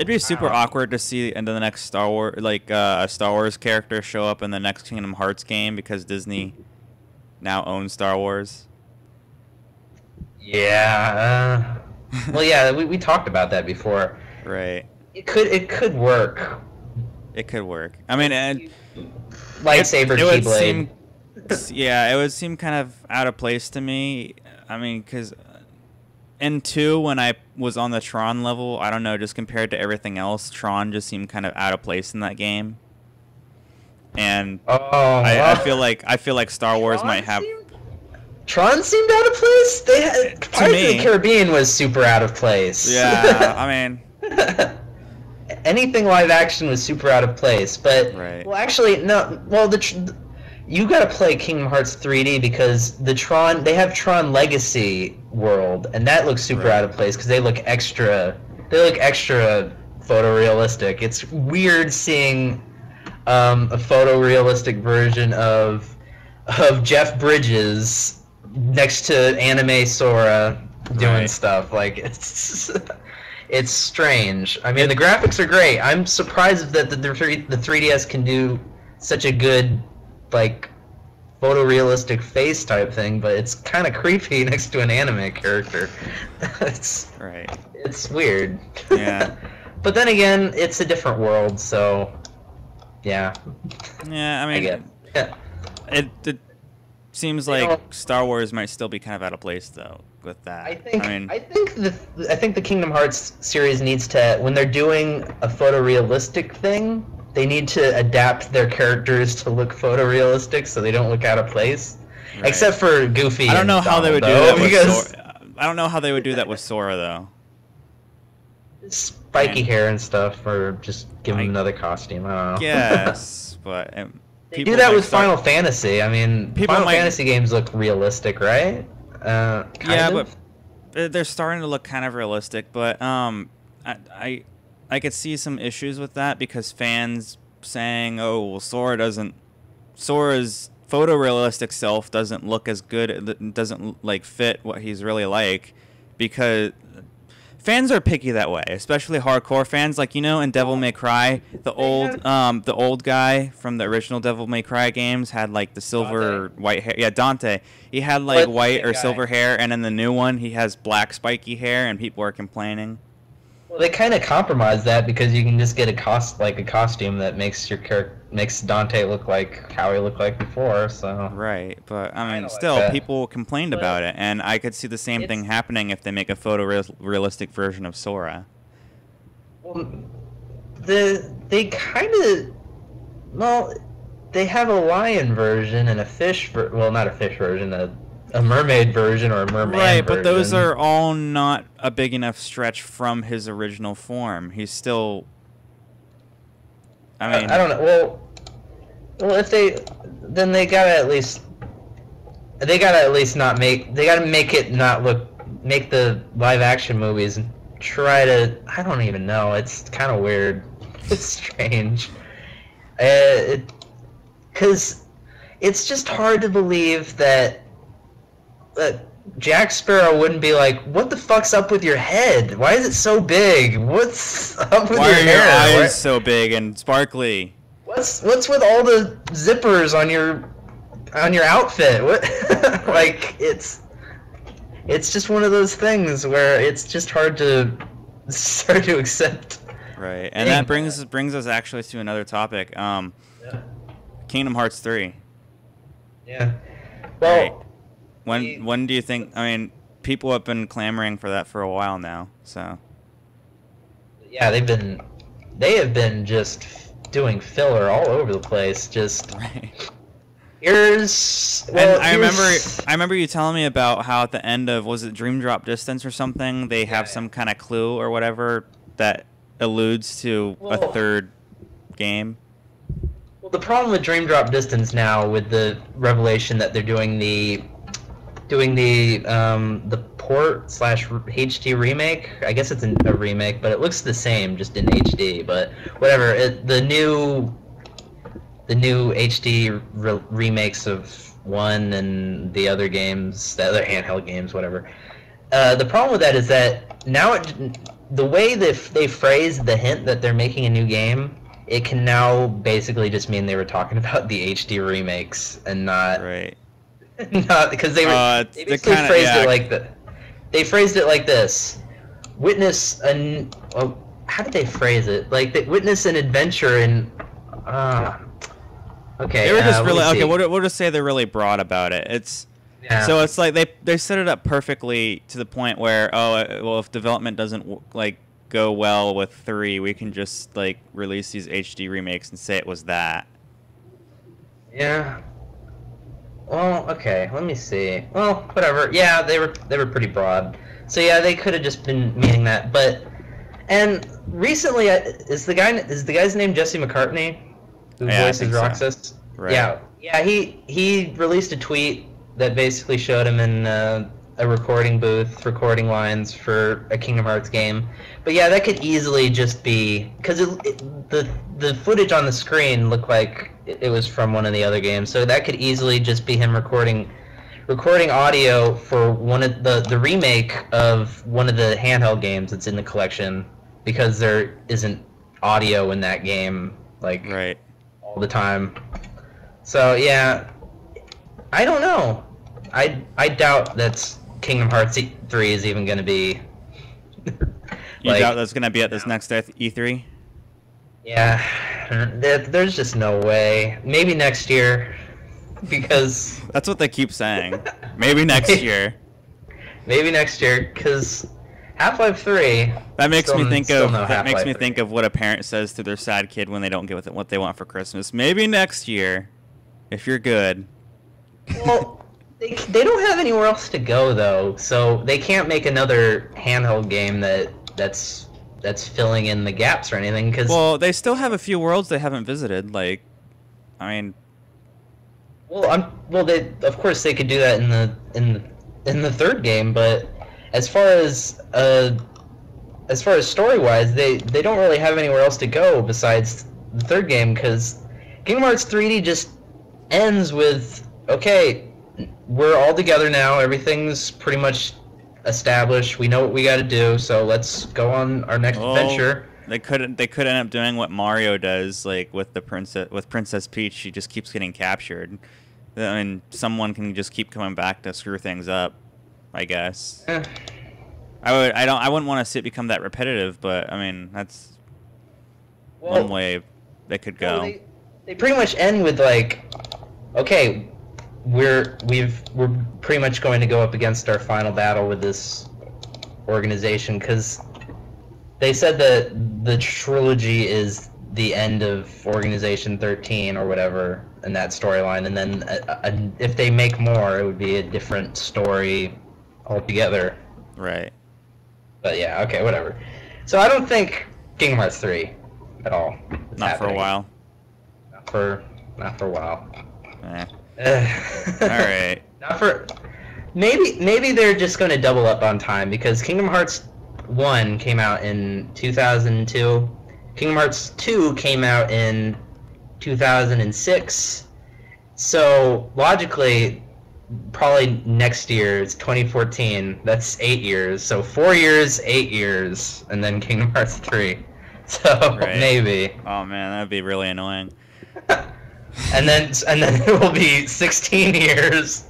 It'd be super awkward to see into the next Star Wars, like a Star Wars character show up in the next Kingdom Hearts game because Disney now owns Star Wars. Yeah. Well, yeah, we talked about that before. Right. It could work. It could work. I mean, and Lightsaber it would Keyblade. yeah, it would seem kind of out of place to me. I mean, because in 2, when I was on the Tron level, I don't know, just compared to everything else, Tron just seemed kind of out of place in that game. And I feel like Star Wars Tron might have. Tron seemed out of place. They had Pirates of the Caribbean was super out of place. Yeah, I mean, anything live action was super out of place. But well, actually, no. Well, you got to play Kingdom Hearts 3D because they have Tron Legacy World, and that looks super out of place because they look extra photorealistic. It's weird seeing a photorealistic version of Jeff Bridges next to anime Sora doing stuff. Like it's strange. I mean, the graphics are great. I'm surprised that the 3DS can do such a good like photorealistic face type thing, but it's kind of creepy next to an anime character. It's weird. Yeah. But then again, it's a different world, so yeah. Yeah, I mean, it seems like Star Wars might still be kind of out of place though with that. I think the Kingdom Hearts series needs to, when they're doing a photorealistic thing, they need to adapt their characters to look photorealistic so they don't look out of place. Right. Except for Goofy. I don't know how they would do that with Sora. I don't know how they would do that with Sora though. Spiky hair and stuff, or just give him another costume. I don't know. Yes, but they do that with Final Fantasy. I mean, Final Fantasy games look realistic, right? But they're starting to look kind of realistic. But I could see some issues with that because fans saying, "Oh, well, Sora's photorealistic self doesn't look as good. It doesn't like fit what he's really like," because fans are picky that way, especially hardcore fans. Like, in Devil May Cry, the old guy from the original Devil May Cry games had like the silver white hair. Yeah, Dante. He had like white or silver hair, and in the new one, he has black spiky hair, and people are complaining. Well, they kind of compromise that because you can just get a costume that makes Dante look like how he looked like before. So right, but I mean, still, people complained about it, and I could see the same thing happening if they make a photorealistic version of Sora. Well, they have a lion version and a fish. Not a fish version. A mermaid version or a merman version. Right, but those are all not a big enough stretch from his original form. He's still... I mean... I don't know. Well, if then they gotta at least... They gotta at least not make... They gotta make it not look... Make the live-action movies and try to... I don't even know. It's kind of weird. It's strange. Because it's just hard to believe that Jack Sparrow wouldn't be like, "What the fuck's up with your head? Why is it so big? What's up with your hair? Why are your eyes so big and sparkly? What's with all the zippers on your outfit? What?" Like it's just one of those things where it's just hard to accept. Right, and that brings us actually to another topic. Kingdom Hearts 3. Yeah. Well. Right. When do you think? I mean, people have been clamoring for that for a while now. So. Yeah, they have been just doing filler all over the place. Just. Right. I remember you telling me about how at the end of, was it Dream Drop Distance or something, they have some kind of clue or whatever that alludes to a third game. Well, the problem with Dream Drop Distance now, with the revelation that they're doing the port / HD remake. I guess it's a remake, but it looks the same, just in HD. But whatever. The new HD remakes of 1 and the other games, the other handheld games, whatever. The problem with that is that the way that they phrased the hint that they're making a new game, it can now basically just mean they were talking about the HD remakes and not Right. not because they basically phrased it like they phrased it like this: witness an how did they phrase it? Like witness an adventure in okay. They were just really okay. We'll just say they're really broad about it. It's so it's like they set it up perfectly to the point where well, if development doesn't like go well with 3, we can just like release these HD remakes and say it was that. Yeah. Well, okay. Let me see. Well, whatever. Yeah, they were pretty broad. So yeah, they could have just been meaning that. But and recently, is the guy's name Jesse McCartney, who voices Roxas? So. Right. Yeah. Yeah. He released a tweet that basically showed him in a recording booth, recording lines for a Kingdom Hearts game. But yeah, that could easily just be because the footage on the screen looked like it was from one of the other games, so that could easily just be him recording audio for one of the remake of one of the handheld games that's in the collection, because there isn't audio in that game like all the time. So yeah, I don't know. I doubt that Kingdom Hearts 3 is even going to be. You doubt that's going to be at this next E3? Yeah, there's just no way. Maybe next year, because that's what they keep saying. Maybe next year. Maybe next year, because Half-Life 3. That makes me think of what a parent says to their sad kid when they don't get what they want for Christmas. Maybe next year, if you're good. Well, they don't have anywhere else to go though, so they can't make another handheld game that's filling in the gaps or anything. Well, they still have a few worlds they haven't visited. Like, I mean, they of course they could do that in the third game, but as far as story wise, they don't really have anywhere else to go besides the third game, because Kingdom Hearts 3D just ends with, okay, we're all together now, everything's pretty much established, we know what we got to do, so let's go on our next adventure. They could end up doing what Mario does, like with Princess Peach. She just keeps getting captured. I mean, someone can just keep coming back to screw things up, I guess. I wouldn't want to see it become that repetitive, but I mean, that's one way they could go. They pretty much end with like, okay, we're pretty much going to go up against our final battle with this organization, because they said that the trilogy is the end of Organization 13 or whatever in that storyline, and then if they make more, it would be a different story altogether. Right. But yeah, okay, whatever. So I don't think Kingdom Hearts 3 at all. Not for a while. Not for a while. All right. Not for. Maybe they're just going to double up on time, because Kingdom Hearts 1 came out in 2002. Kingdom Hearts 2 came out in 2006. So logically, probably next year is 2014. That's 8 years. So 4 years, 8 years, and then Kingdom Hearts 3. So maybe. Oh man, that'd be really annoying. And then it will be 16 years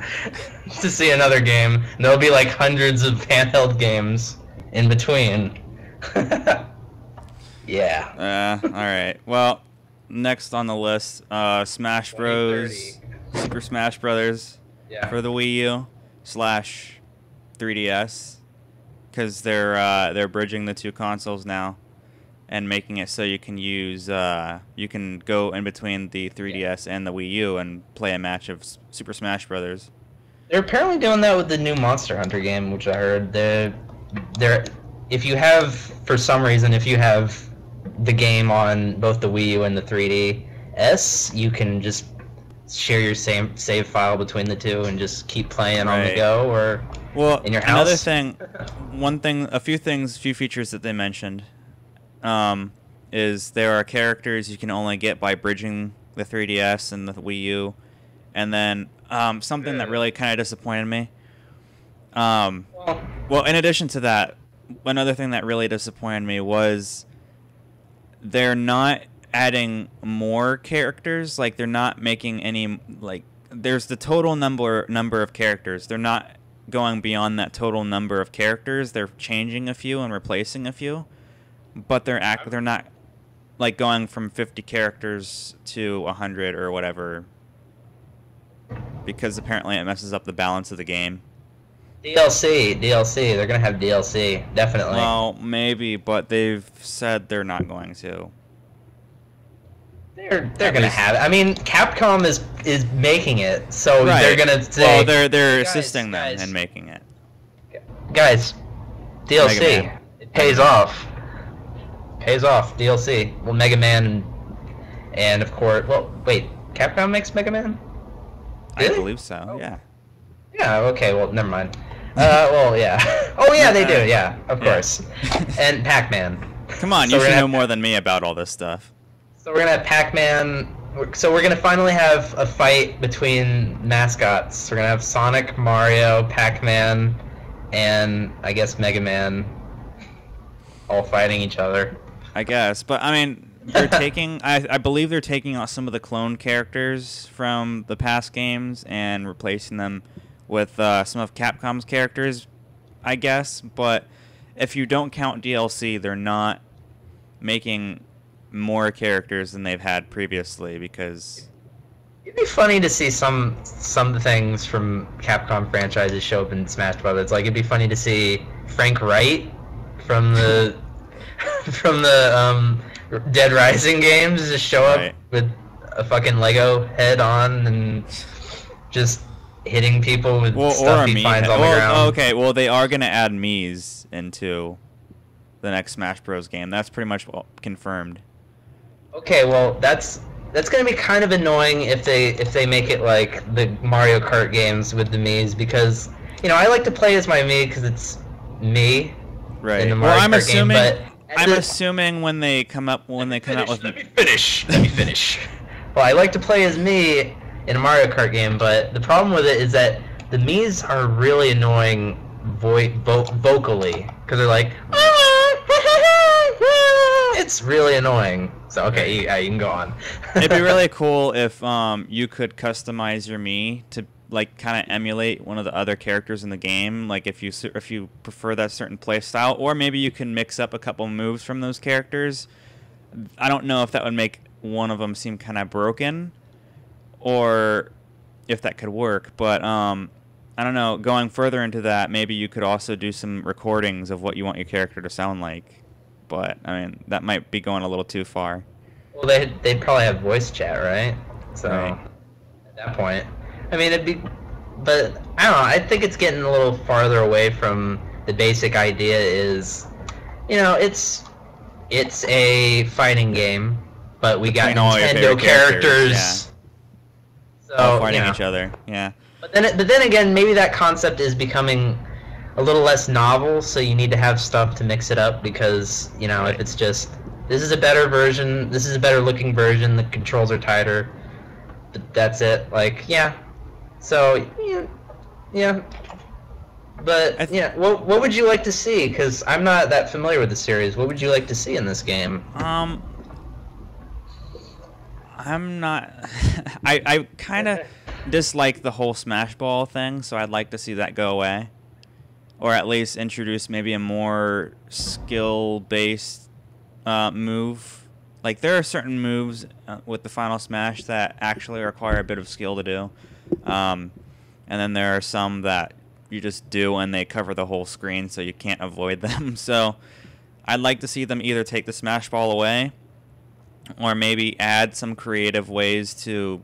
to see another game. And there'll be like hundreds of handheld games in between. Yeah. All right. Well, next on the list, Smash Bros. Super Smash Brothers for the Wii U / 3DS, because they're bridging the two consoles now and making it so you can use you can go in between the 3DS and the Wii U and play a match of Super Smash Brothers. They're apparently doing that with the new Monster Hunter game, which I heard. If you have, for some reason, if you have the game on both the Wii U and the 3DS, you can just share your save file between the two and just keep playing on the go or in your house. A few features that they mentioned is there are characters you can only get by bridging the 3DS and the Wii U, and then something that really kind of disappointed me. Well, in addition to that, another thing that really disappointed me was they're not adding more characters. Like they're not making any like. There's the total number of characters. They're not going beyond that total number of characters. They're changing a few and replacing a few, but they're not like going from 50 characters to 100 or whatever, because apparently it messes up the balance of the game. DLC. They're gonna have DLC, definitely. Well, maybe, but they've said they're not going to. They're gonna have it. I mean, Capcom is making it, so Right. they're gonna say. Well, they're Guys, assisting them guys. in making it. Guys, DLC. Mega Man. It pays off. Pays off. DLC. Well, Mega Man, and of course, well, wait, Capcom makes Mega Man? I Really? believe so. Oh. Yeah. Yeah. Okay. Well, never mind. Well, yeah. Oh, yeah, they do. Yeah, of Yeah. course. And Pac-Man. Come on, So you we're should gonna know have- more than me about all this stuff. So we're gonna have Pac-Man. So we're gonna finally have a fight between mascots. We're gonna have Sonic, Mario, Pac-Man, and I guess Mega Man, all fighting each other. I guess, but I mean, they're taking. I believe they're taking out some of the clone characters from the past games and replacing them with some of Capcom's characters, I guess. But if you don't count DLC, they're not making more characters than they've had previously, because It'd be funny to see some things from Capcom franchises show up in Smash Brothers. Like it'd be funny to see Frank Wright from the Dead Rising games just show up Right. with a fucking Lego head on and just hitting people with or stuff a he Mii finds head. on the Well, ground. okay, well they are gonna add Mii's into the next Smash Bros. Game. That's pretty much confirmed. Okay, well that's gonna be kind of annoying if they make it like the Mario Kart games with the Mii's, because I like to play as my Mii because it's me Right. in the Well, Mario I'm Kart assuming. game. But I'm assuming when they come up with. Let me finish. Well, I like to play as me in a Mario Kart game, but the problem with it is that the Mii's are really annoying vocally because they're like. It's really annoying. So okay, you can go on. It'd be really cool if you could customize your Mii to like kind of emulate one of the other characters in the game. Like if you prefer that certain play style, or maybe you can mix up a couple moves from those characters. I don't know if that would make one of them seem kind of broken, or if that could work. But I don't know. Going further into that, maybe you could also do some recordings of what you want your character to sound like. But I mean, that might be going a little too far. Well, they'd probably have voice chat, right? So Right. at that point, I mean, it'd be, but I don't know. I think it's getting a little farther away from the basic idea. Is it's a fighting game, but we got Between all your Nintendo favorite characters, characters. So All fighting each other. Yeah. But then again, maybe that concept is becoming a little less novel, so you need to have stuff to mix it up, because if it's just this is a better version, this is a better looking version, the controls are tighter, but that's it. Like so yeah. But what would you like to see? Because I'm not that familiar with the series. What would you like to see in this game? I'm not. I kind of dislike the whole Smash Ball thing, so I'd like to see that go away, or at least introduce maybe a more skill-based move. Like there are certain moves with the Final Smash that actually require a bit of skill to do, and then there are some that you just do and they cover the whole screen, so you can't avoid them. So I'd like to see them either take the Smash Ball away, or maybe add some creative ways to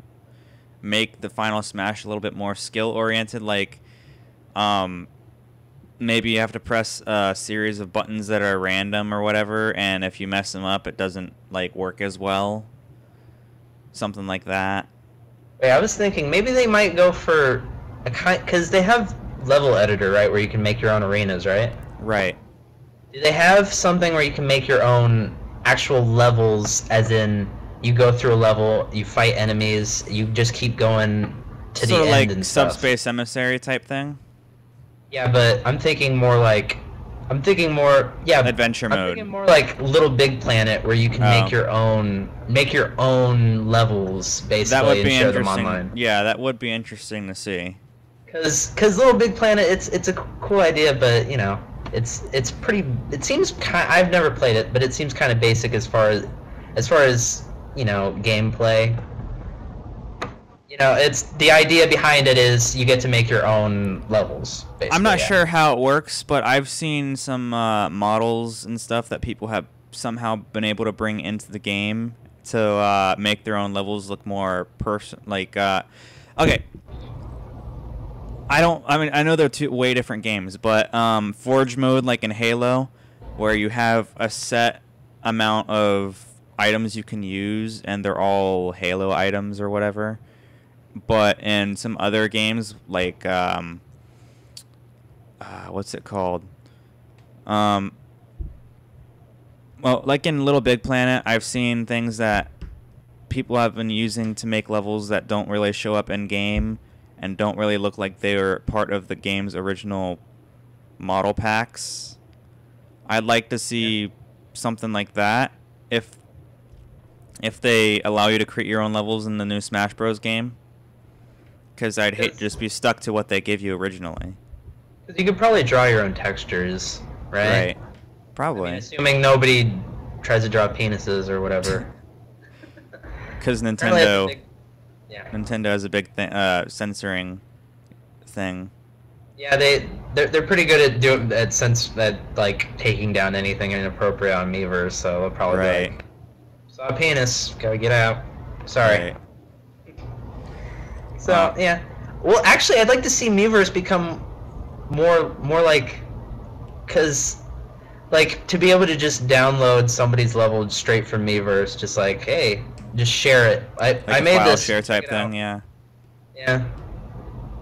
make the Final Smash a little bit more skill-oriented. Like, maybe you have to press a series of buttons that are random or whatever, and if you mess them up, it doesn't like work as well. Something like that. Wait, I was thinking maybe they might go for a kind, because they have level editor, right, where you can make your own arenas, right? Right. Do they have something where you can make your own actual levels, as in you go through a level, you fight enemies, you just keep going to the Sort of end like and stuff? Subspace Emissary type thing. Yeah, but I'm thinking more like I'm thinking more, yeah. Adventure I'm mode. thinking more like Little Big Planet, where you can Oh. make your own levels That basically would and be share them interesting. online. Yeah, that would be interesting to see. Because Little Big Planet, it's a cool idea, but you know, it's pretty. It seems I've never played it, but it seems kind of basic as far as you know, gameplay. You know, it's the idea behind it is you get to make your own levels. Basically, I'm not yeah. sure how it works, but I've seen some models and stuff that people have somehow been able to bring into the game to make their own levels look more okay. I know they're two way different games, but Forge mode, like in Halo, where you have a set amount of items you can use, and they're all Halo items or whatever. But in some other games, like what's it called? Well, like in Little Big Planet, I've seen things that people have been using to make levels that don't really show up in game and don't really look like they were part of the game's original model packs. I'd like to see something like that if they allow you to create your own levels in the new Smash Bros. Game. Because I'd hate to just be stuck to what they give you originally. You could probably draw your own textures, right? Right. Probably. I mean, assuming nobody tries to draw penises or whatever. Because Nintendo has a big censoring thing. Yeah, they're pretty good at like taking down anything inappropriate on Miiverse, so they'll probably be like, saw a penis, gotta get out. Sorry. Right. So yeah, well, actually, I'd like to see Miiverse become more like, cause like to be able to just download somebody's level straight from Miiverse, just like, hey, just share it. I made file this share type thing, yeah. Yeah.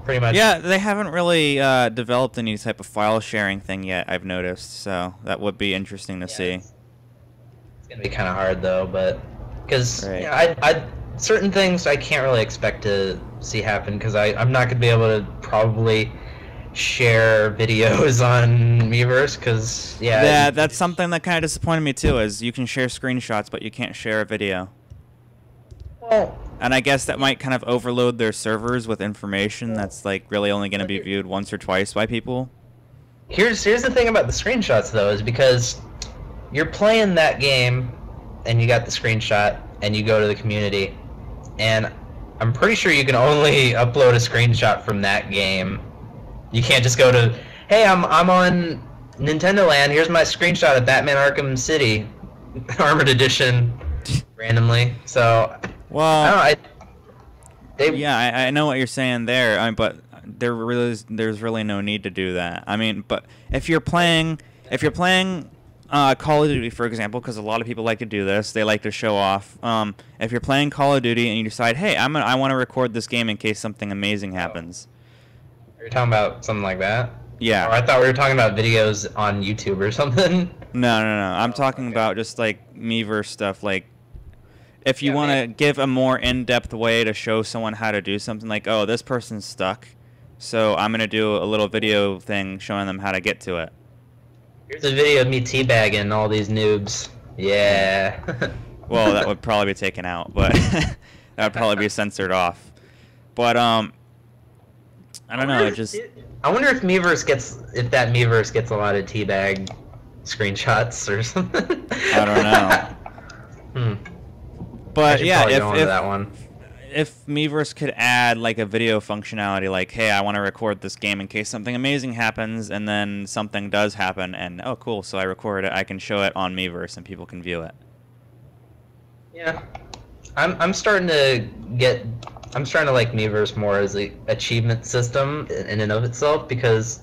Pretty much. Yeah, they haven't really developed any type of file sharing thing yet, I've noticed. So that would be interesting to see. It's gonna be kind of hard though, but because Right. you know, I certain things I can't really expect to see happen because I'm not gonna be able to probably share videos on Miiverse because Yeah, that's something that kind of disappointed me too. Is you can share screenshots, but you can't share a video. Well, And I guess that might kind of overload their servers with information that's like really only going to be viewed once or twice by people. here's the thing about the screenshots though, is because you're playing that game and you got the screenshot and you go to the community, and I'm pretty sure you can only upload a screenshot from that game. You can't just go to, hey, I'm on Nintendo Land, here's my screenshot of Batman Arkham City Armored Edition randomly. So Well, I don't know, yeah, I know what you're saying there, but there's really no need to do that. I mean, but if you're playing Call of Duty, for example, because a lot of people like to do this, they like to show off. If you're playing Call of Duty and you decide, hey, I want to record this game in case something amazing happens. You're talking about something like that? Yeah. Or I thought we were talking about videos on YouTube or something. No. I'm talking about just like Miiverse stuff. Like, if you Yeah, want to man. give a more in-depth way to show someone how to do something, like, oh, this person's stuck, so I'm gonna do a little video thing showing them how to get to it. Here's a video of me teabagging all these noobs. Yeah. Well, that would probably be taken out, but that would probably be censored off. But I don't know. I wonder if that Miiverse gets a lot of teabag screenshots or something. I don't know. But I should yeah, probably go on to that one. if Miiverse could add like a video functionality, like, hey, I want to record this game in case something amazing happens, and then something does happen, and oh, cool, so I recorded it, I can show it on Miiverse and people can view it. Yeah, I'm starting to like Miiverse more as a achievement system in and of itself, because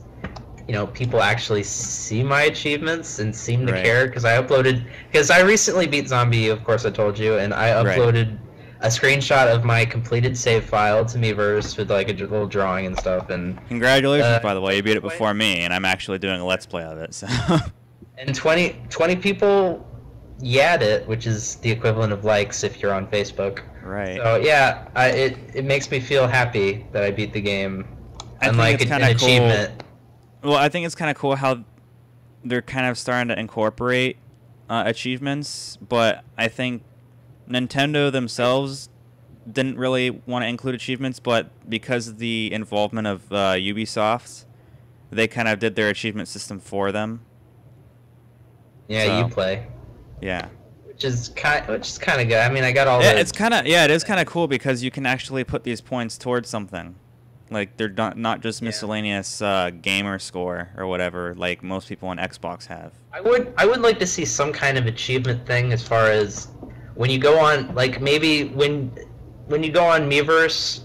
you know, people actually see my achievements and seem to Right. care, because I recently beat Zombie, of course I told you, and I Right. uploaded a screenshot of my completed save file to Miiverse with like a little drawing and stuff, and Congratulations, by the way, you beat it before me, and I'm actually doing a Let's Play of it, so... and 20 people yadd it, which is the equivalent of likes if you're on Facebook. Right. So yeah, it makes me feel happy that I beat the game, I and think like it's an kinda cool. achievement. Well, I think it's kind of cool how they're kind of starting to incorporate achievements, but I think Nintendo themselves didn't really want to include achievements, but because of the involvement of Ubisoft, they kind of did their achievement system for them. Yeah, So, Uplay. Yeah. Which is kind of good. I mean, I got all Yeah, the... it is kind of cool because you can actually put these points towards something. Like, they're not just miscellaneous gamer score or whatever, like most people on Xbox have. I would like to see some kind of achievement thing as far as when you go on, like maybe when you go on Miiverse,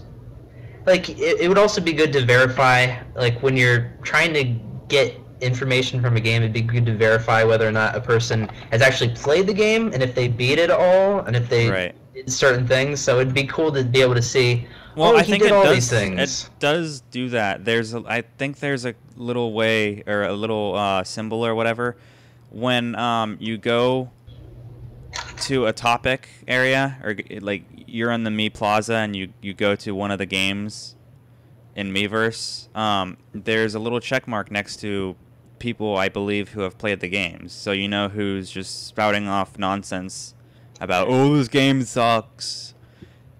like it would also be good to verify, like when you're trying to get information from a game, it'd be good to verify whether or not a person has actually played the game and if they beat it all and if they did certain things. So it'd be cool to be able to see. Well, I he think did it all does. these things. It does do that. I think there's a little way or a little symbol or whatever when you go to a topic area, or like you're on the Mii Plaza and you go to one of the games in Miiverse. There's a little check mark next to people, I believe, who have played the games, so you know who's just spouting off nonsense about, oh, this game sucks,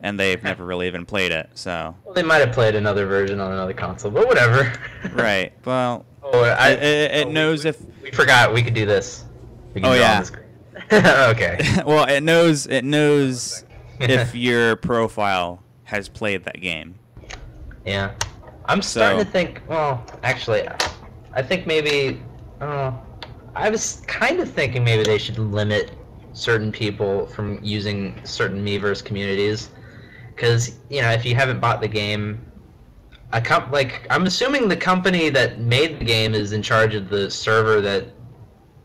and they've never really even played it. So Well, they might have played another version on another console, but whatever. right. Well, it knows if we forgot we could do this. We can Oh, draw yeah. on the screen. Okay. well, it knows if your profile has played that game. Yeah. I'm starting to think, well, actually, I think maybe, I was kind of thinking maybe they should limit certain people from using certain Miiverse communities. Because, you know, if you haven't bought the game, I'm assuming the company that made the game is in charge of the server that,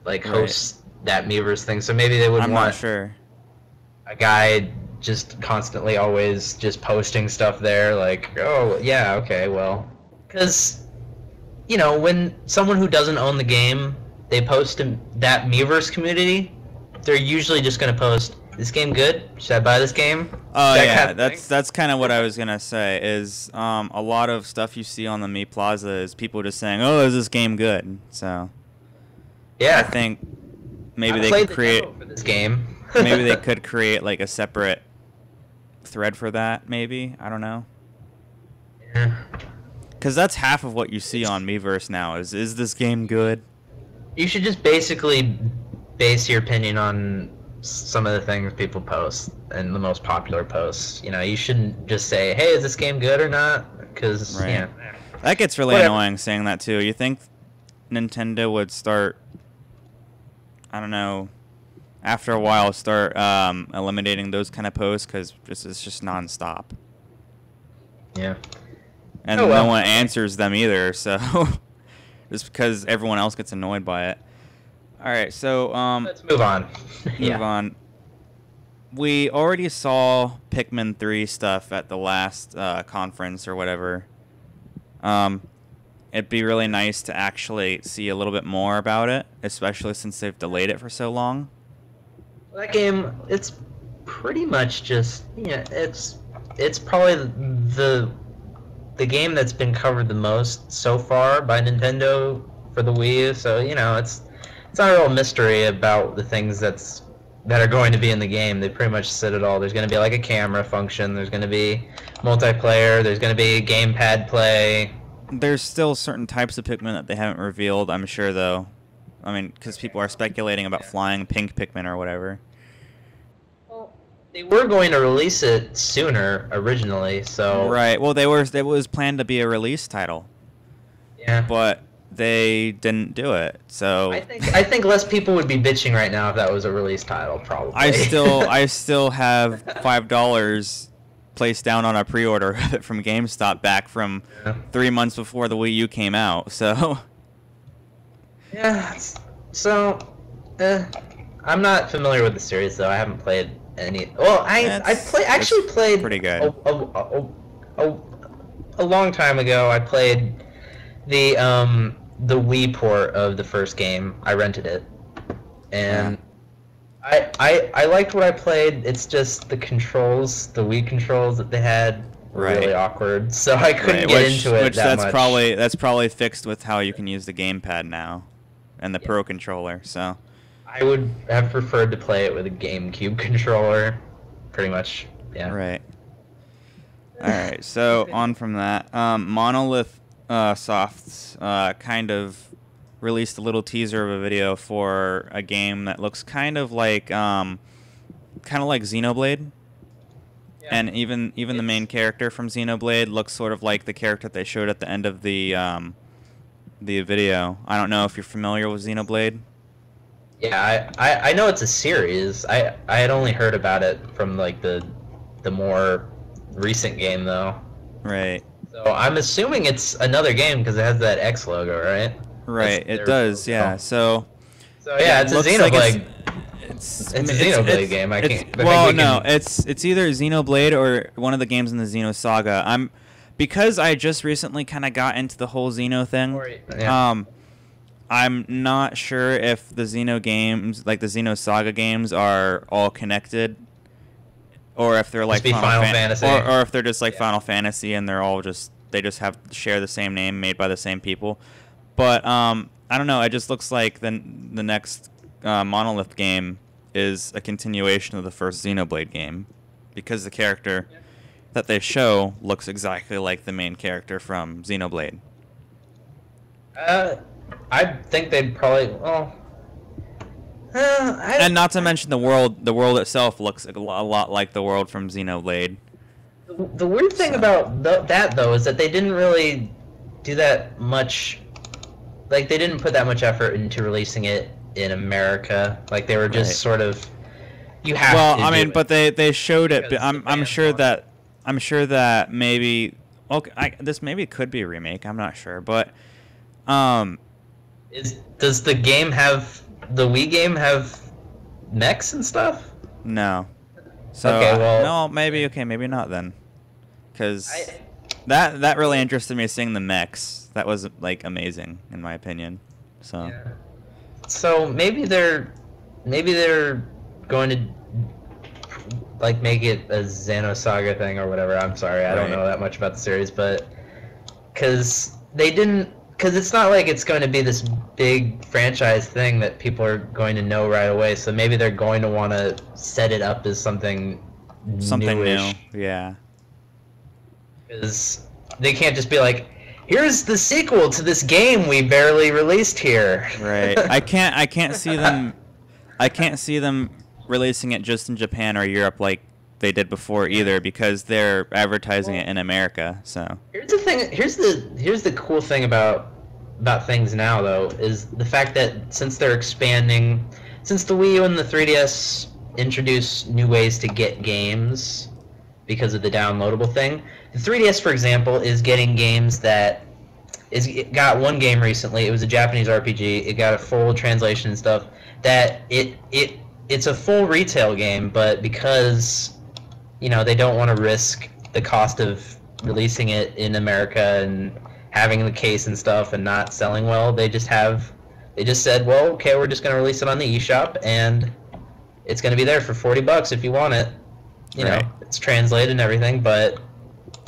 like, hosts that Miiverse thing. So maybe they would I'm want not sure. a guy just constantly always just posting stuff there, like, oh, yeah, okay, well. Because, you know, when someone who doesn't own the game, they post in that Miiverse community, they're usually just going to post, this game good? Should I buy this game? Oh, That yeah, kind of thing. that's kind of what I was going to say, is a lot of stuff you see on the Mii Plaza is people just saying, oh, is this game good? So Yeah. I think maybe I they played could the create... demo for this game. maybe they could create like a separate thread for that, maybe. I don't know. Yeah. Because that's half of what you see on Miiverse now is this game good? You should just basically base your opinion on some of the things people post and the most popular posts. You know, you shouldn't just say, hey, is this game good or not? Because, yeah. That gets really Whatever. annoying saying that too. You think Nintendo would start, I don't know, after a while start eliminating those kind of posts because it's just nonstop. Yeah. And Oh, well. no one answers them either, so just because everyone else gets annoyed by it. All right, so Let's move on. move on. We already saw Pikmin 3 stuff at the last conference or whatever. It'd be really nice to actually see a little bit more about it, especially since they've delayed it for so long. That game, it's pretty much just, yeah, it's probably the game that's been covered the most so far by Nintendo for the Wii U. So, you know, it's not a real mystery about the things that are going to be in the game. They pretty much said it all. There's going to be like a camera function. There's going to be multiplayer. There's going to be gamepad play. There's still certain types of Pikmin that they haven't revealed, I'm sure, though. I mean, because people are speculating about flying pink Pikmin or whatever. Well, they were going to release it sooner originally, so... Right. Well, it was planned to be a release title, Yeah. but they didn't do it. So I think less people would be bitching right now if that was a release title, probably. I still have $5 placed down on a pre-order of it from GameStop back from 3 months before the Wii U came out. So yeah. So, I'm not familiar with the series though. I haven't played any. Well, I actually played pretty good. A long time ago. I played the Wii port of the first game. I rented it, and I liked what I played. It's just the controls, the Wii controls that they had were really awkward, so I couldn't get into it that much. That's probably fixed with how you can use the gamepad now, and the Pro controller. So I would have preferred to play it with a GameCube controller, pretty much. Yeah. right. All right. So on from that, Monolith Soft's kind of released a little teaser of a video for a game that looks kind of like Xenoblade. Yeah. And even the main character from Xenoblade looks sort of like the character that they showed at the end of the video. I don't know if you're familiar with Xenoblade. Yeah, I know it's a series. I had only heard about it from like the more recent game though. Right. So I'm assuming it's another game because it has that X logo, right? Right. It does. Yeah. So yeah, it's a Xenoblade. Like it's a Xenoblade game. It's either Xenoblade or one of the games in the Xenosaga. Because I just recently kind of got into the whole Xeno thing. Yeah. I'm not sure if the Xeno games, like the Xenosaga games, are all connected, or if they're like Final Fantasy, or if they're just like Final Fantasy and they're all they just share the same name made by the same people. But I don't know. It just looks like the next Monolith game is a continuation of the first Xenoblade game, because the character that they show looks exactly like the main character from Xenoblade. I think they'd probably and not to mention the world itself looks a lot like the world from Xenoblade. The weird thing about that though is that they didn't really do that much. Like they didn't put that much effort into releasing it in America. Like they were just sort of you have. Well, to I mean, it but they showed it. I'm sure want that maybe this maybe could be a remake. I'm not sure, but does the game have the Wii game have mechs and stuff? No. So okay, well, no, maybe not then, because that really interested me, seeing the mechs. That was like amazing in my opinion. So. Yeah. So maybe they're going to like make it a Xenosaga thing or whatever. I'm sorry, I don't know that much about the series, but because it's not like it's going to be this big franchise thing that people are going to know right away. So maybe they're going to want to set it up as something newish. New. Yeah. Because they can't just be like, here's the sequel to this game we barely released here. Right. I can't see them releasing it just in Japan or Europe like they did before either, because they're advertising it in America. So here's the thing. Here's the cool thing about things now though, is the fact that since they're expanding, since the Wii U and the 3DS introduce new ways to get games because of the downloadable thing. The 3DS, for example, is getting games it got one game recently. It was a Japanese RPG. It got a full translation and stuff. That it's a full retail game, but because they don't want to risk the cost of releasing it in America and having the case and stuff and not selling well, they just said, well, okay, we're just going to release it on the eShop and it's going to be there for $40 if you want it. You know, it's translated and everything, but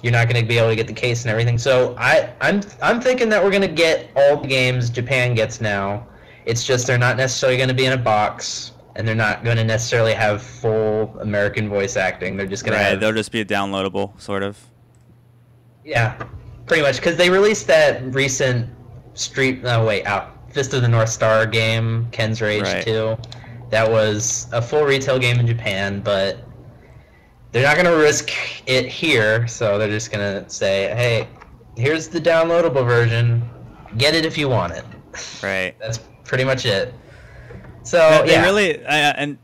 you're not going to be able to get the case and everything. So I'm thinking that we're going to get all the games Japan gets now. It's just they're not necessarily going to be in a box, and they're not going to necessarily have full American voice acting. They're just going to they'll just be downloadable, sort of. Yeah, pretty much, because they released that recent Fist of the North Star game, Ken's Rage 2. That was a full retail game in Japan, but they're not going to risk it here, so they're just going to say, hey, here's the downloadable version. Get it if you want it. Right. That's pretty much it. So, they really, and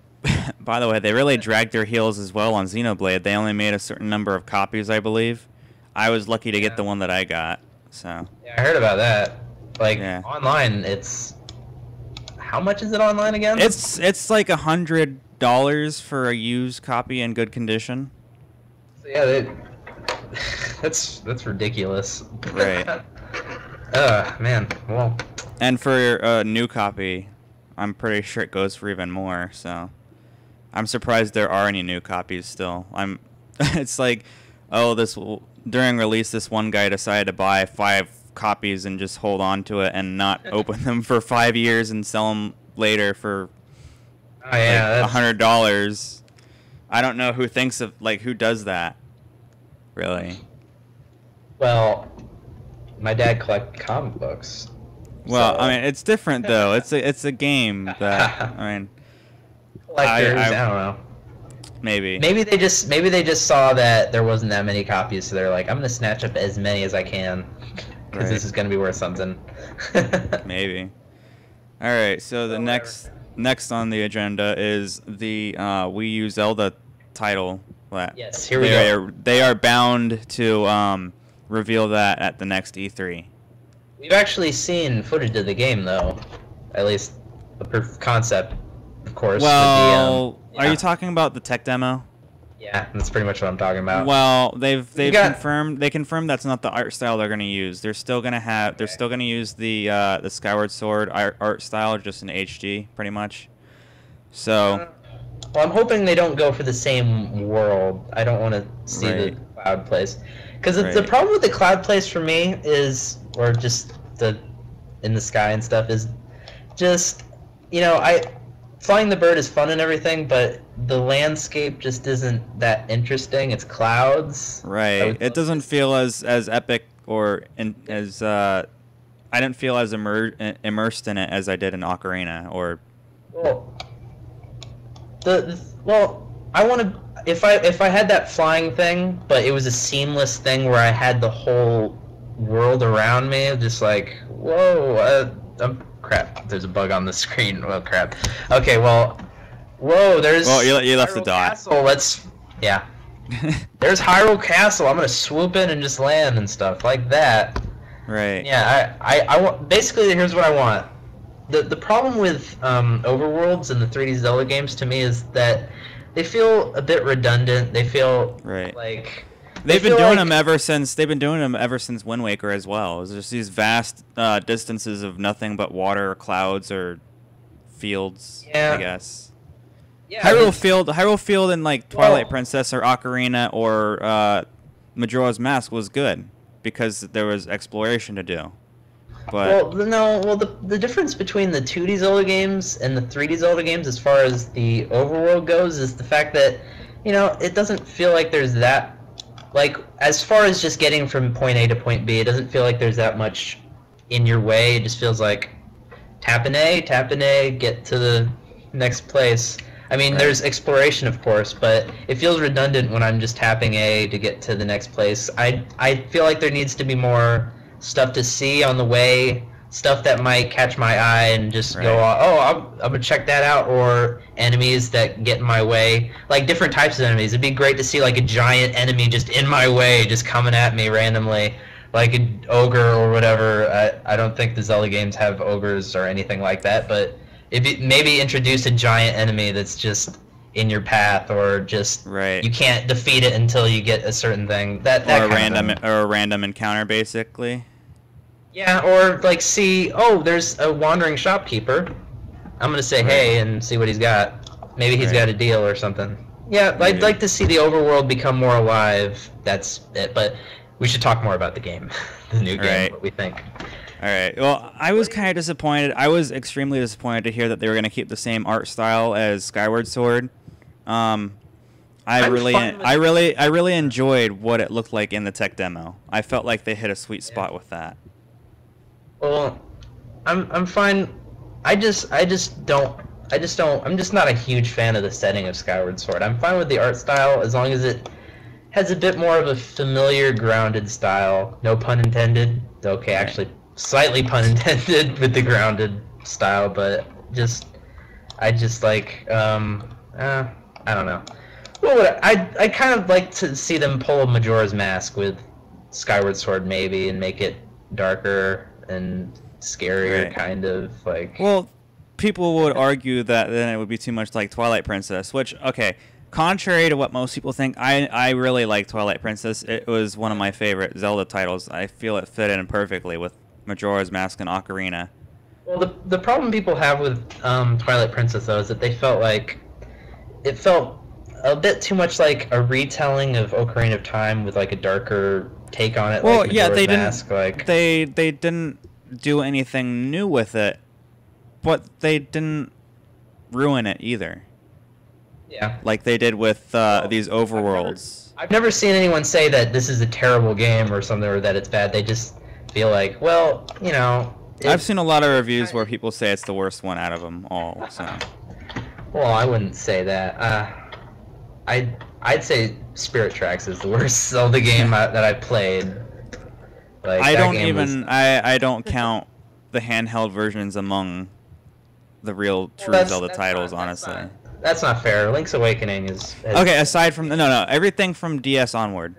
by the way, they really dragged their heels as well on Xenoblade. They only made a certain number of copies, I believe. I was lucky to get the one that I got, so. Yeah, I heard about that. Like, online, it's... How much is it online again? It's like $100 for a used copy in good condition. So yeah, that's ridiculous. Right. Man. Well. And for a new copy, I'm pretty sure it goes for even more. So, I'm surprised there are any new copies still. It's like, during release, this one guy decided to buy 5 copies and just hold on to it and not open them for 5 years and sell them later for $100. I don't know who thinks of who does that. Really. Well, my dad collects comic books. Well, so. I mean, it's different though. It's a game that I mean. Collectors, I don't know. Maybe they just saw that there wasn't that many copies, so they're like, I'm gonna snatch up as many as I can because this is gonna be worth something. Maybe. All right. So the next on the agenda is the Wii U Zelda title. Yes, here we go. They are bound to reveal that at the next E3. We've actually seen footage of the game, though. At least the proof of concept, of course. Well, are you talking about the tech demo? Yeah, that's pretty much what I'm talking about. Well, they've confirmed that's not the art style they're going to use. They're still going to use the Skyward Sword art style, just in HD, pretty much. So. Well, I'm hoping they don't go for the same world. I don't want to see the cloud place, because the problem with the cloud place for me is, or just the in the sky and stuff, is just, flying the bird is fun and everything, but the landscape just isn't that interesting. It's clouds. Right. It doesn't feel as epic or as I didn't feel as immersed in it as I did in Ocarina or. I want to. If I had that flying thing, but it was a seamless thing where I had the whole world around me, just like, whoa, crap, there's a bug on the screen. Well, crap. Okay, well, whoa, there's. Well, you left the dot. Castle. There's Hyrule Castle. I'm gonna swoop in and just land and stuff like that. Right. Yeah, I want. Basically, here's what I want. The problem with overworlds in the 3D Zelda games to me is that they feel a bit redundant. They feel like they've been doing them ever since Wind Waker as well. It's just these vast distances of nothing but water, clouds, or fields. I guess. Yeah, Hyrule Field in Twilight Princess or Ocarina or Majora's Mask was good because there was exploration to do. But the difference between the 2D Zelda games and the 3D Zelda games as far as the overworld goes is the fact that, it doesn't feel like there's that, as far as just getting from point A to point B, it doesn't feel like there's that much in your way. It just feels like tap an A, get to the next place. I mean, there's exploration, of course, but it feels redundant when I'm just tapping A to get to the next place. I feel like there needs to be more stuff to see on the way, stuff that might catch my eye and just go, I'm gonna check that out, or enemies that get in my way, different types of enemies. It'd be great to see a giant enemy just in my way, just coming at me randomly, like an ogre or whatever. I don't think the Zelda games have ogres or anything like that, but maybe introduce a giant enemy that's just in your path, or just you can't defeat it until you get a certain thing. Or a random encounter, basically. Yeah, or there's a wandering shopkeeper. I'm gonna say hey and see what he's got. Maybe he's got a deal or something. Yeah, I'd like to see the overworld become more alive. That's it. But we should talk more about the game, the new game. What we think. All right. Well, I was kind of disappointed. I was extremely disappointed to hear that they were going to keep the same art style as Skyward Sword. I really enjoyed what it looked like in the tech demo. I felt like they hit a sweet spot with that. Well, I'm fine. I'm just not a huge fan of the setting of Skyward Sword. I'm fine with the art style as long as it has a bit more of a familiar, grounded style. No pun intended. Okay, actually, slightly pun intended with the grounded style, but I don't know. Well, I kind of like to see them pull a Majora's Mask with Skyward Sword maybe and make it darker and scarier, kind of like. Well, people would argue that then it would be too much like Twilight Princess, which contrary to what most people think, I really like Twilight Princess. It was one of my favorite Zelda titles. I feel it fit in perfectly with Majora's Mask and Ocarina. Well, the problem people have with Twilight Princess though is that they felt like it felt a bit too much like a retelling of Ocarina of Time with a darker take on it. Well, like yeah, Majora's they Mask, didn't. like They didn't do anything new with it, but they didn't ruin it either. yeah. Like they did with these overworlds. I've never seen anyone say that this is a terrible game or something, or that it's bad. They just feel like, well, you know. I've seen a lot of reviews where people say it's the worst one out of them all. So. Well, I wouldn't say that. I'd say Spirit Tracks is the worst Zelda game that I've played. Like, I that don't game even. was- I don't count the handheld versions among the real true Well, Zelda that's titles, not- honestly. That's not fair. Link's Awakening is Okay, aside from no, everything from DS onward.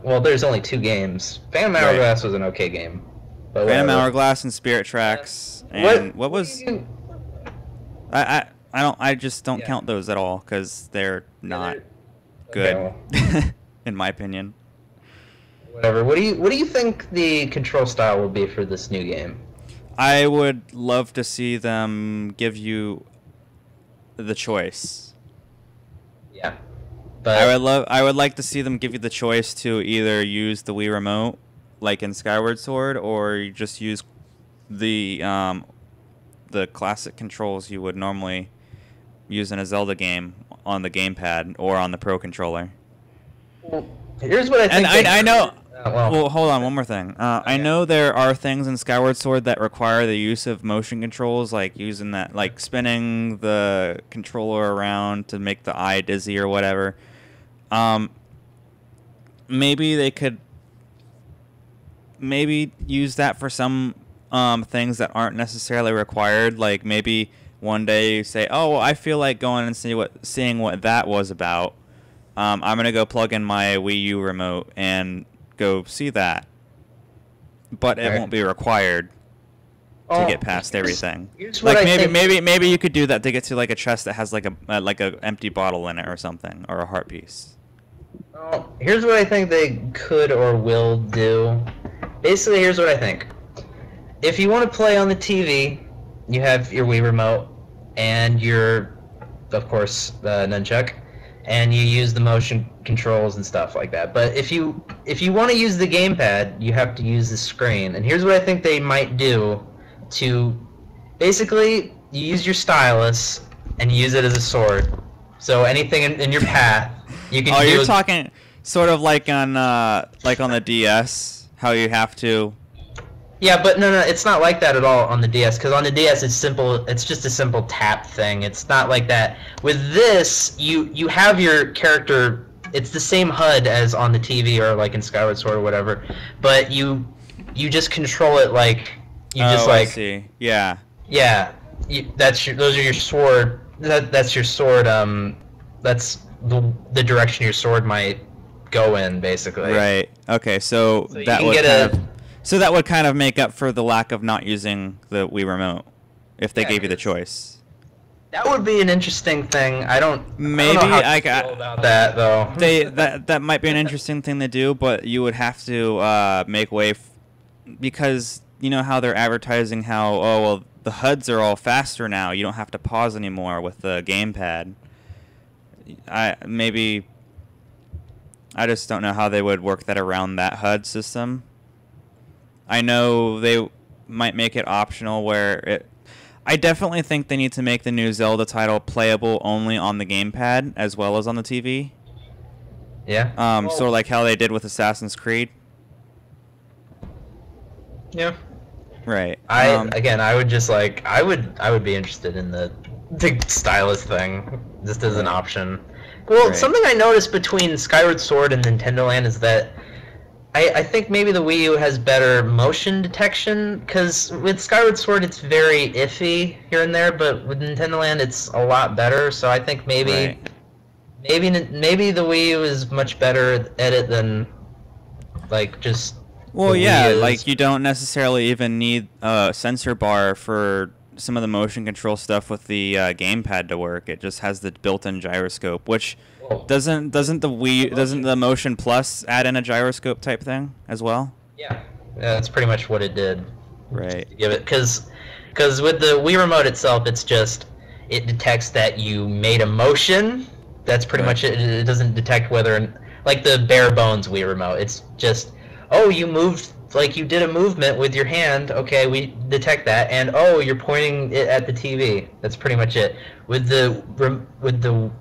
Well, there's only 2 games. Phantom Hourglass was an okay game. But Phantom whatever. Hourglass and Spirit Tracks, and what was do you- I just don't Yeah. count those at all because they're not Okay, good, in my opinion. Whatever. What do you think the control style will be for this new game? I would love to see them give you the choice. Yeah. But I would like to see them give you the choice to either use the Wii Remote, like in Skyward Sword, or you just use the classic controls you would normally use in a Zelda game on the gamepad or on the Pro Controller. here's what I think. And I know. well, Well, hold on, one more thing. I know there are things in Skyward Sword that require the use of motion controls, like using that, like spinning the controller around to make the eye dizzy or whatever. Maybe they could use that for some things that aren't necessarily required. Like maybe one day say, "Oh, well, I feel like going and seeing what that was about. I'm gonna go plug in my Wii U remote and go see that." But it Right. won't be required to oh, get past everything. Here's what Like I think. maybe you could do that to get to like a chest that has like a empty bottle in it or something, or a heart piece. Well, here's what I think they could or will do. Basically, here's what I think. If you want to play on the TV, you have your Wii Remote and your, of course, nunchuck, and you use the motion controls and stuff like that. But if you want to use the gamepad, you have to use the screen. And here's what I think they might do to basically you use your stylus and use it as a sword. So anything in your path, you can Oh, do. you're talking sort of like on the DS, how you have to. Yeah, but no, it's not like that at all on the DS. Because on the DS, it's simple. It's just a simple tap thing. It's not like that. With this, you have your character. It's the same HUD as on the TV or like in Skyward Sword or whatever, but you just control it like you just I like see. Yeah. yeah. Those are your sword. That's your sword. That's the direction your sword might go in, basically. Right. Okay. So So you that can would get kind a- of, so that would kind of make up for the lack of not using the Wii Remote, if they Yeah, gave you the 'cause- choice. That would be an interesting thing. I don't Maybe know how I you feel about that though. That might be an interesting thing to do, but you would have to make way because you know how they're advertising how the HUDs are all faster now. You don't have to pause anymore with the gamepad. I just don't know how they would work that around that HUD system. I know they might make it optional where it. I definitely think they need to make the new Zelda title playable only on the gamepad as well as on the TV. Yeah. Sort of like how they did with Assassin's Creed. Yeah. Right. I would just like I would be interested in the stylus thing just as an option. Well, Right. something I noticed between Skyward Sword and Nintendo Land is that I think maybe the Wii U has better motion detection because with Skyward Sword it's very iffy here and there, but with Nintendo Land it's a lot better. So I think maybe Right. maybe the Wii U is much better at it than like just. Well, the Wii yeah, is. like you don't necessarily even need a sensor bar for some of the motion control stuff with the gamepad to work. It just has the built-in gyroscope, which doesn't the Motion Plus add in a gyroscope type thing as well? Yeah, that's pretty much what it did. Right. To give it because with the Wii Remote itself, it's just it detects that you made a motion. That's pretty Right. much it. It doesn't detect whether like the bare bones Wii remote. It's just, oh, you moved, like you did a movement with your hand. Okay, we detect that, and oh, you're pointing it at the TV. That's pretty much it. With the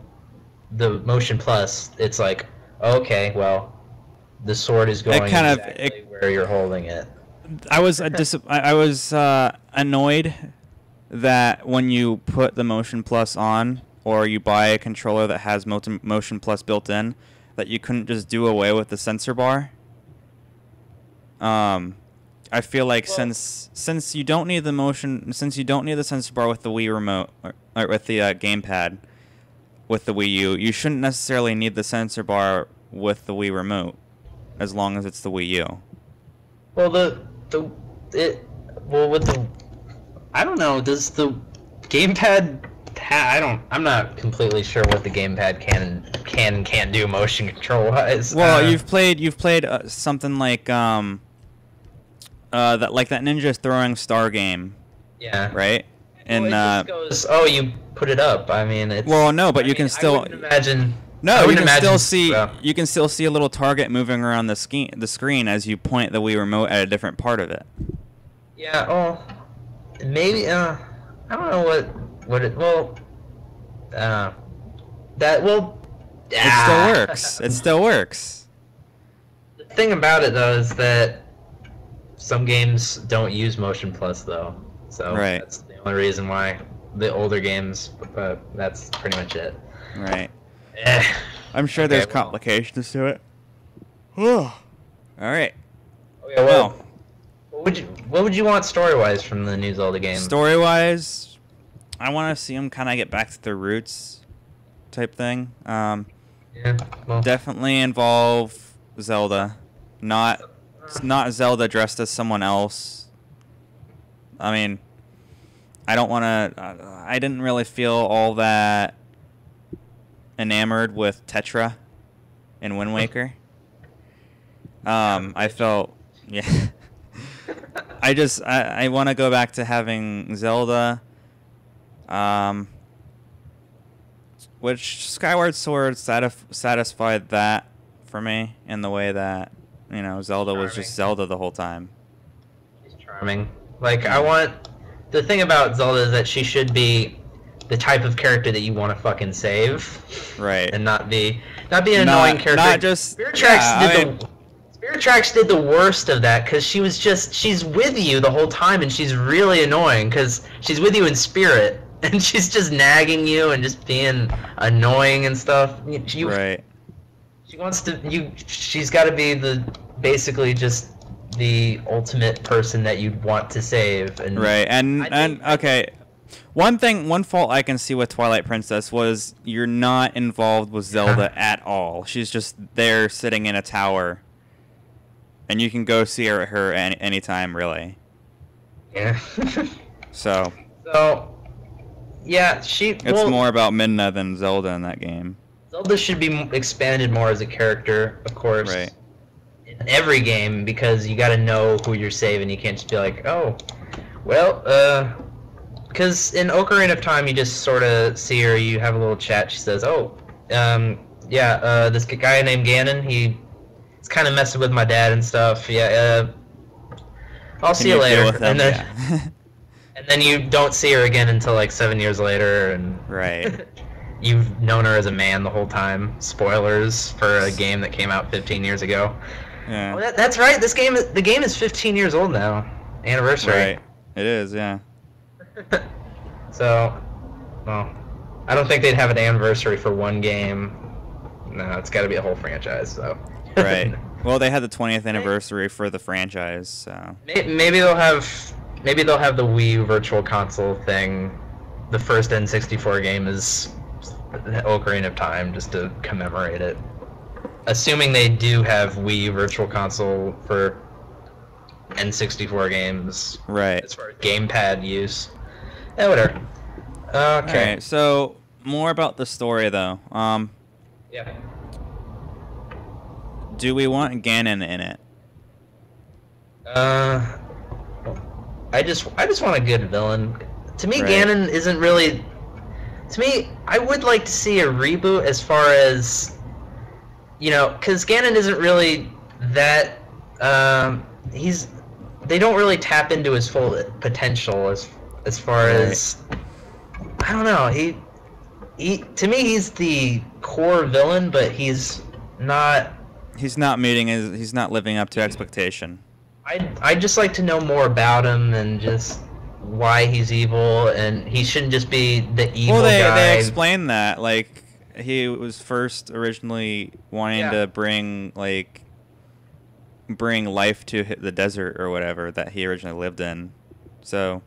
Motion Plus, it's like, okay, well, the sword is going exactly where you're holding it. I was annoyed that when you put the Motion Plus on, or you buy a controller that has Motion Plus built in, that you couldn't just do away with the sensor bar. I feel like since you don't need the sensor bar with the Wii remote or with the gamepad with the Wii U, you shouldn't necessarily need the sensor bar with the Wii remote, as long as it's the Wii U. Well, I don't know. Does the gamepad? I'm not completely sure what the gamepad can and can't do motion control wise. Well, you've played something like that Ninja Throwing Star game. Yeah. Right. And well, it just goes, you put it up. I mean, it's. Well, no, but you can still. I wouldn't imagine. No, you can still see a little target moving around the screen as you point the Wii remote at a different part of it. Yeah. Well, maybe. I don't know what it. Well. That will. It still works. It still works. The thing about it though is that some games don't use Motion Plus though, so that's the only reason why the older games. But that's pretty much it. Right. I'm sure there's complications to it. All right. Okay, well, what would you want story-wise from the new Zelda game? Story-wise, I want to see them kind of get back to their roots, type thing. Definitely involve Zelda, not Zelda dressed as someone else. I mean, I don't want to. I didn't really feel all that enamored with Tetra in Wind Waker. I felt, yeah. I want to go back to having Zelda, which Skyward Sword satisfied that for me in the way that, Zelda was just Zelda the whole time. She's charming. Like, the thing about Zelda is that she should be the type of character that you want to fucking save, right? And not be an annoying character. Not just Spirit Tracks did the worst of that because she's with you the whole time and she's really annoying because she's with you in spirit and she's just nagging you and just being annoying and stuff. Right. She wants to. She's got to be basically just the ultimate person that you want to save. And right. Okay. One fault I can see with Twilight Princess was you're not involved with Zelda at all. She's just there sitting in a tower, and you can go see her anytime, really. Yeah. So. Yeah, It's more about Midna than Zelda in that game. Zelda should be expanded more as a character, of course. Right. In every game, because you got to know who you're saving. You can't just be like, oh, well, because in Ocarina of Time, you just sort of see her, you have a little chat, she says, this guy named Ganon, he's kind of messing with my dad and stuff, I'll see you later. And then you don't see her again until like 7 years later, and right. You've known her as a man the whole time. Spoilers for a game that came out 15 years ago. Yeah. Oh, that's right, the game is 15 years old now. Anniversary. Right. It is, yeah. So, well, I don't think they'd have an anniversary for one game. No, it's got to be a whole franchise. So. Right. Well, they had the 20th anniversary for the franchise. So. Maybe they'll have the Wii Virtual Console thing. The first N64 game is Ocarina of Time, just to commemorate it. Assuming they do have Wii Virtual Console for N64 games. Right. As far as gamepad use. Yeah, whatever. Okay. Alright, so more about the story though. Yeah. Do we want Ganon in it? I just want a good villain. To me, right. Ganon isn't really. To me, I would like to see a reboot as far as you know, because Ganon isn't really that. He's they don't really tap into his full potential as far as I don't know. He to me he's the core villain, but he's not. He's not meeting his. He's not living up to expectation. I'd just like to know more about him and just why he's evil, and he shouldn't just be the evil guy. They explain that, like, he was first originally wanting to bring life to the desert or whatever that he originally lived in. So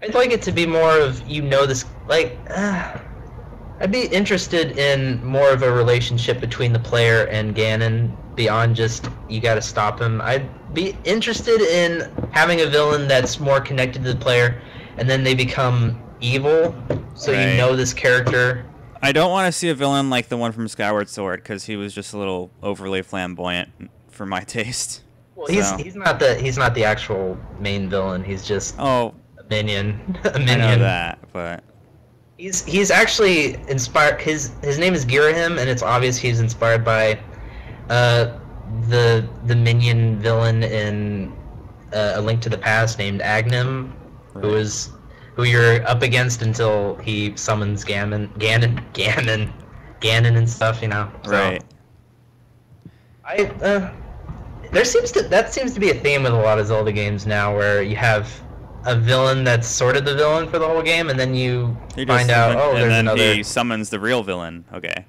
I'd like it to be more of, you know, this, like, I'd be interested in more of a relationship between the player and Ganon beyond just, you gotta stop him. I'd be interested in having a villain that's more connected to the player, and then they become evil, so you know this character. I don't want to see a villain like the one from Skyward Sword, because he was just a little overly flamboyant for my taste. Well, he's not the actual main villain. He's just a minion. A minion. I know that, but he's actually inspired. His name is Girahim, and it's obvious he's inspired by the minion villain in A Link to the Past named Agnem, who you're up against until he summons Ganon and stuff, you know. So, right. That seems to be a theme with a lot of Zelda games now, where you have a villain that's sort of the villain for the whole game, and then you find out, there's another. And he summons the real villain. Okay.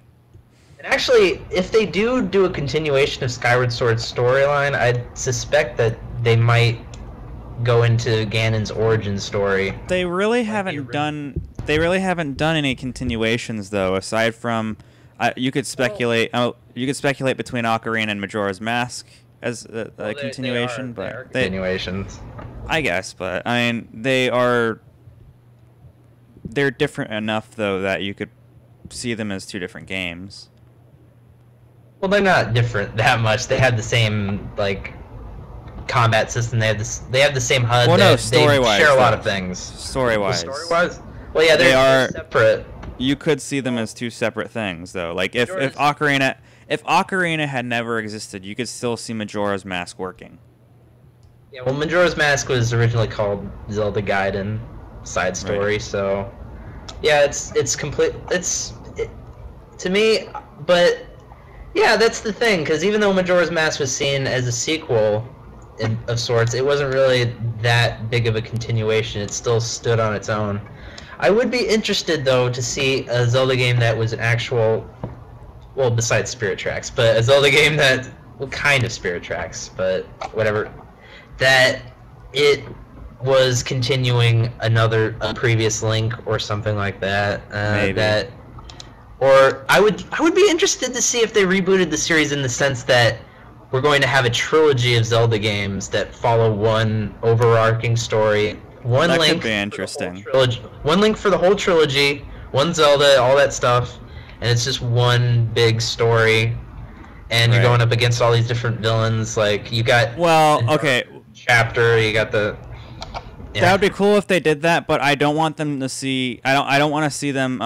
And actually, if they do a continuation of Skyward Sword's storyline, I suspect that they might go into Ganon's origin story. They really haven't done any continuations though, aside from you could speculate between Ocarina and Majora's Mask as a continuation, they are continuations. I guess, but I mean they're different enough though that you could see them as two different games. Well, they're not different that much. They have the same combat system. They have the same HUD. Well, no, story-wise, they share a lot of things. Story-wise. Well, yeah, they are separate. You could see them as two separate things, though. Like if Ocarina had never existed, you could still see Majora's Mask working. Yeah, well, Majora's Mask was originally called Zelda Gaiden side story, so yeah, it's complete. To me, but yeah, that's the thing, because even though Majora's Mask was seen as a sequel of sorts, it wasn't really that big of a continuation. It still stood on its own. I would be interested, though, to see a Zelda game that was an actual, well, besides Spirit Tracks, but a Zelda game that, well, kind of Spirit Tracks, but whatever, that it was continuing a previous Link or something like that. Maybe. Or I would be interested to see if they rebooted the series in the sense that we're going to have a trilogy of Zelda games that follow one overarching story. One that Link could be interesting. One Link for the whole trilogy, one Zelda, all that stuff, and it's just one big story. And you're going up against all these different villains. Like you got chapter, you got the. Yeah. That would be cool if they did that, but I don't want them to see. I don't want to see them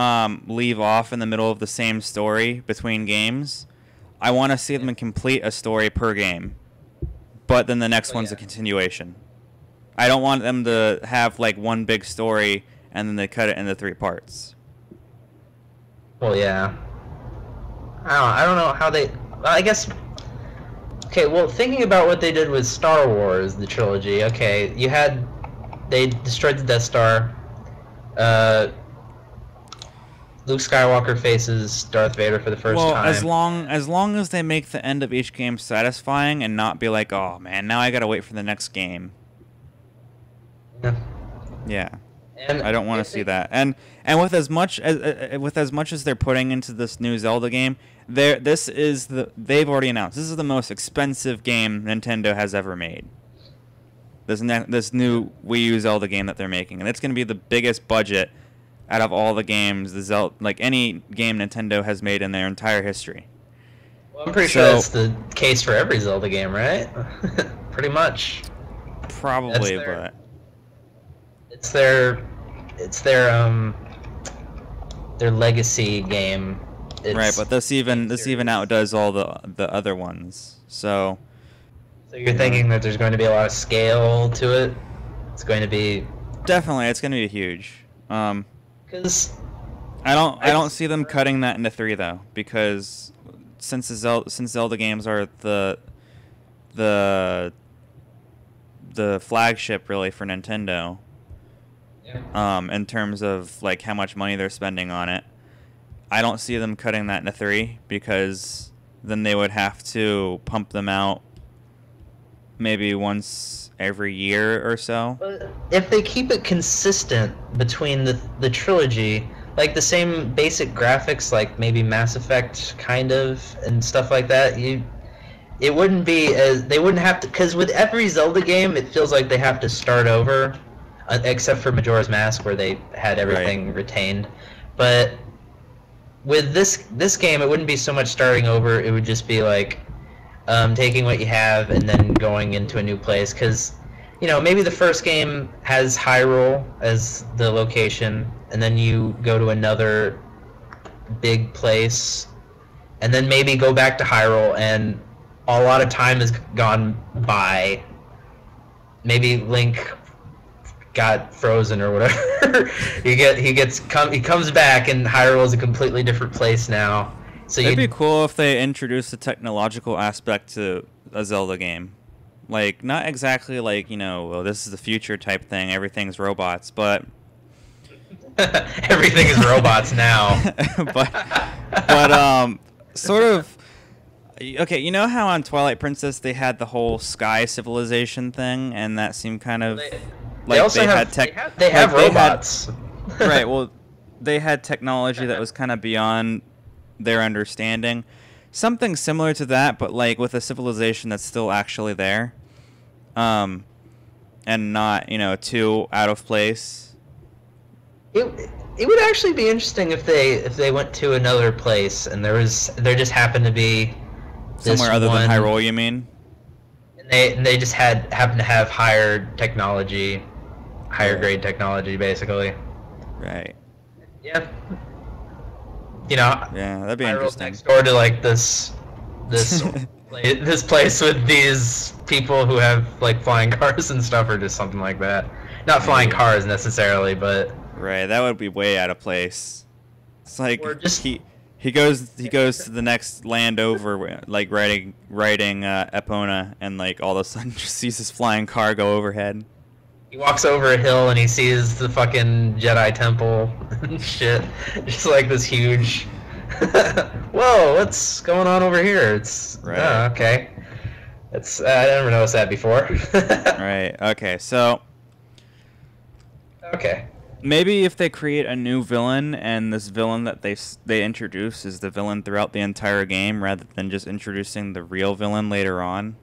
leave off in the middle of the same story between games. I want to see them complete a story per game, but then the next one's a continuation. I don't want them to have like one big story and then they cut it into 3 parts. Well, yeah. I don't know how they. I guess. Okay, well, thinking about what they did with Star Wars, the trilogy. Okay, they destroyed the Death Star. Luke Skywalker faces Darth Vader for the first time. Well, as long as they make the end of each game satisfying and not be like, oh man, now I gotta wait for the next game. Yeah. And I don't want to see that. And with as much as they're putting into this new Zelda game, they've already announced this is the most expensive game Nintendo has ever made. This new Wii U Zelda game that they're making, and it's going to be the biggest budget out of all the games any game Nintendo has made in their entire history. Well, I'm pretty sure that's the case for every Zelda game, right? Pretty much. Probably, but it's their legacy game, Right, but this even outdoes all the other ones. So you're thinking that there's going to be a lot of scale to it. It's going to be definitely it's going to be huge. Because I don't see them cutting that into 3 though, because since Zelda games are the flagship really for Nintendo. Yeah. In terms of like how much money they're spending on it, I don't see them cutting that into 3, because then they would have to pump them out maybe once every year or so. But if they keep it consistent between the trilogy, like the same basic graphics, like maybe Mass Effect kind of and stuff like that, it wouldn't be as they wouldn't have to, because with every Zelda game it feels like they have to start over, except for Majora's Mask where they had everything retained. But with this game it wouldn't be so much starting over, it would just be like taking what you have and then going into a new place, because maybe the first game has Hyrule as the location, and then you go to another big place, and then maybe go back to Hyrule, and a lot of time has gone by. Maybe Link got frozen or whatever. he comes back, and Hyrule is a completely different place now. So it'd be cool if they introduced a technological aspect to a Zelda game. Like, not exactly like, well, this is the future type thing, everything's robots, but... Everything is robots now. but sort of... Okay, you know how on Twilight Princess they had the whole sky civilization thing, and that seemed kind of... They have robots. Right, well, they had technology that was kind of beyond their understanding. Something similar to that, but like with a civilization that's still actually there, and not too out of place. It would actually be interesting if they went to another place and there just happened to be somewhere other than Hyrule. You mean? And they just happened to have higher technology, higher grade technology, basically. Right. Yeah. Yeah, that'd be interesting. Next door to like this this place with these people who have like flying cars and stuff, or just something like that. Not flying cars necessarily, but right, that would be way out of place. It's like he goes to the next land over, like riding Epona, and like all of a sudden just sees his flying car go overhead. He walks over a hill and he sees the fucking Jedi temple and shit. Just like this huge... Whoa, what's going on over here? It's... Right. Oh, okay. It's I never noticed that before. Right, okay, so... Okay. Maybe if they create a new villain, and this villain that they introduce is the villain throughout the entire game, rather than just introducing the real villain later on.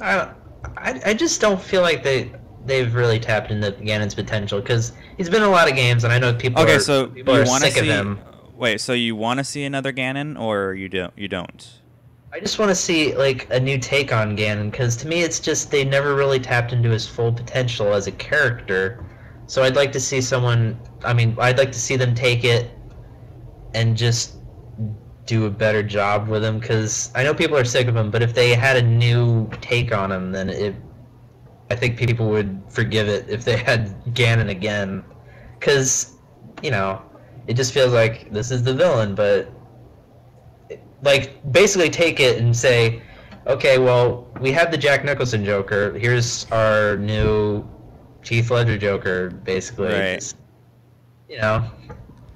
I just don't feel like they've really tapped into Ganon's potential, because he's been in a lot of games, and I know people are sick of him. Wait, so you want to see another Ganon, or you don't? I just want to see like a new take on Ganon, because to me it's just they never really tapped into his full potential as a character. So I'd like to see I'd like to see them take it and just do a better job with him, because I know people are sick of him, but if they had a new take on him, then I think people would forgive it if they had Ganon again, because it just feels like this is the villain, but like basically take it and say, okay, well, we have the Jack Nicholson Joker, here's our new Heath Ledger Joker, basically. Right.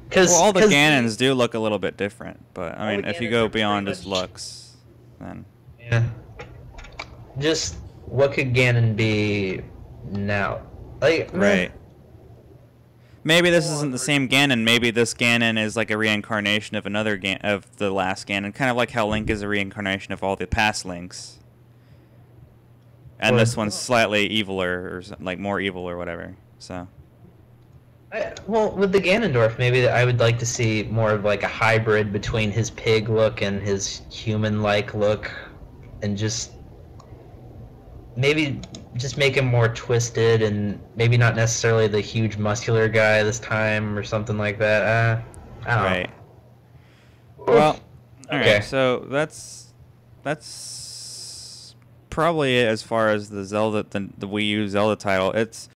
Because all the Ganons do look a little bit different, but I mean, if you go beyond just looks, then yeah. Just what could Ganon be now? Like right. Maybe this isn't the same Ganon. Maybe this Ganon is like a reincarnation of another of the last Ganon, kind of like how Link is a reincarnation of all the past Links. And this one's slightly eviler, or like more evil, or whatever. So. Well, with the Ganondorf, maybe I would like to see more of like a hybrid between his pig look and his human-like look, and just maybe just make him more twisted, and maybe not necessarily the huge muscular guy this time or something like that. I don't Right. know. Well, all Okay. right. So that's probably it as far as the Wii U Zelda title. It's